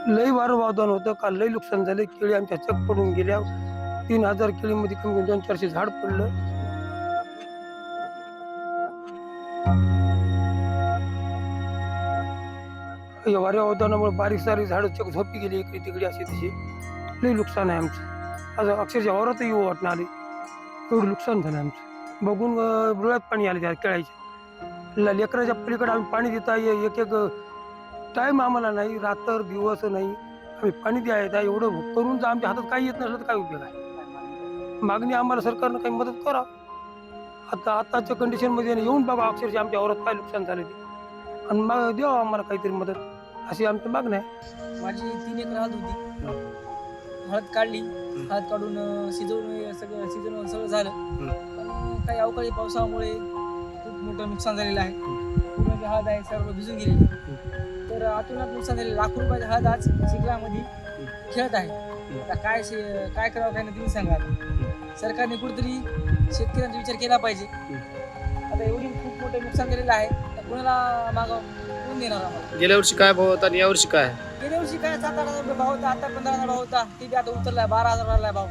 लई वारं होतं. काल लई नुकसान झाले. केळी आमच्या चक पडून गेल्या. 3000 केळीमध्ये कमी 200-400 झाड पडलं. या वाऱ्या वादळामुळे बारीक सारीक झाडं चक झोपी गेली इकडे तिकडे अशी तशी. लई नुकसान आहे आमचं. आज अक्षरशः वावरातही येऊ वाटणं आले. एवढं नुकसान झालं आमचं. बघून डोळ्यात पाणी आले त्या केळाच्या. लेकराच्या पलीकडे आम्ही पाणी देता एक एक टाईम आम्हाला नाही, रात्र दिवस नाही. आम्ही पाणी द्यायचं एवढं करून जर आमच्या हातात काही येत नसलं तर काय उपयोग आहे. मागणी आम्हाला सरकारनं काही मदत करा. आताच्या कंडिशनमध्ये येऊन बघा अक्षरशः आमच्या वावरात काय नुकसान झाले ते, आणि मग द्यावं आम्हाला काहीतरी मदत, अशी आमची मागणी आहे. माझी 3 एकर हळद होती. हळद काढली. हळद काढून शिजवून सगळं झालं. पण काही अवकाळी पावसामुळे खूप मोठं नुकसान झालेलं आहे. पूर्ण जी हळद आहे सर्व भिजून गेलेली. तर आतूनात नुकसान झाले. लाखो रुपयाची हळद आज चिखलामध्ये खेळत आहे. आता काय करावं काय नाही तुम्ही सांगा. सरकारने कुठेतरी शेतकऱ्यांचा विचार केला पाहिजे. आता एवढी खूप मोठं नुकसान झालेलं आहे, तर कोणाला कोण देणार आम्हाला? गेल्या वर्षी काय भाव होता आणि यावर्षी काय? गेल्या वर्षी काय 7-8 हजार भाव होता. आता 15,000 भाव होता. ते बी आता उतरलाय 12,000 आलाय भाव.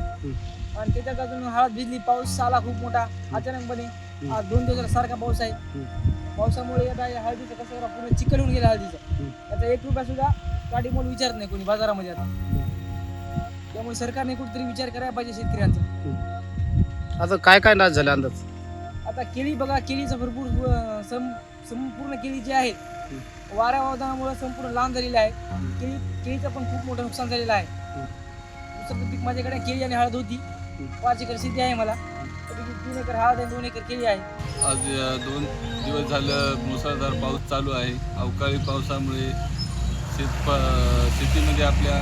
आणि त्याच्यात अजून हळद भिजली. पाऊस आला खूप मोठा अचानकपणे. आज 2 दिवस सारखा पाऊस आहे. पावसामुळे आता हळदीचं कसं पूर्ण चिकन होऊन गेलं हळदीचं. त्याचा 1 रुपया सुद्धा गाडी मोल विचारत नाही कोणी बाजारामध्ये आता. त्यामुळे सरकारने कुठेतरी विचार करायला पाहिजे शेतकऱ्यांचा. आता काय काय नाश झाले अंदाज? आता केळी बघा, केळीचं भरपूर संपूर्ण केळी जी आहेत वाऱ्या वादळामुळे संपूर्ण लहान झालेली आहे. केळीचं पण खूप मोठं नुकसान झालेलं आहे. दुसरं पीक माझ्याकडे केळी आणि हळद होती. 5 एकर शेती आहे मला. 3 एकर हळद आणि 2 एकर केळी आहे. आज 2 दिवस झालं मुसळधार पाऊस चालू आहे. अवकाळी पावसामुळे शेतीमध्ये आपल्या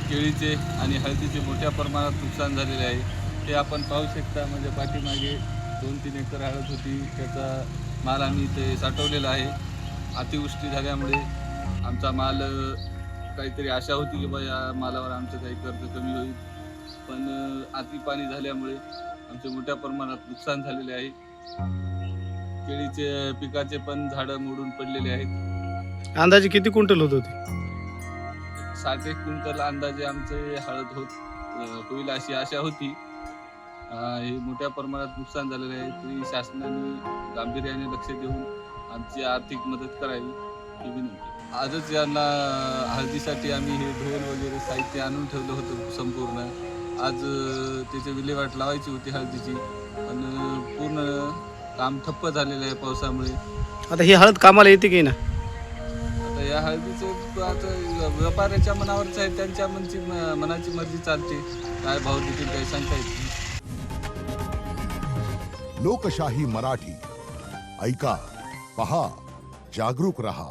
केळीचे आणि हळदीचे मोठ्या प्रमाणात नुकसान झालेले आहे. ते आपण पाहू शकता. म्हणजे पाठीमागे 2-3 एकर हळद होती. त्याचा माल आम्ही इथे साठवलेला आहे. अतिवृष्टी झाल्यामुळे आमचा माल काहीतरी आशा होती की बा या मालावर आमचं काही कर्ज कमी होईल, पण अति पाणी झाल्यामुळे आमचे मोठ्या प्रमाणात नुकसान झालेले आहे. केळीचे पिकाचे पण झाडं मोडून पडलेले आहेत. अंदाजे किती क्विंटल होत होती? 60 क्विंटल अंदाजे आमचे हळद होईल अशी आशा होती. हे मोठ्या प्रमाणात नुकसान झालेले आहे. तरी शासनाने गांभीर्याने लक्ष देऊन आमची आर्थिक मदत करावी ही विनंती. आजच यांना हळदीसाठी आम्ही हे ढोल वगैरे साहित्य आणून ठेवलं होतं संपूर्ण. आज त्याची विल्हेवाट लावायची होती हळदीची, पण पूर्ण काम ठप्प झालेलं आहे पावसामुळे. आता ही हळद कामाला येते की ना? आता या हळदीचं आता व्यापाऱ्याच्या मनावरच आहे. त्यांच्या मनाची मर्जी चालते. काय भाव देतील काही सांगता येत नाही. लोकशाही मराठी ऐका, पहा, जागरूक रहा.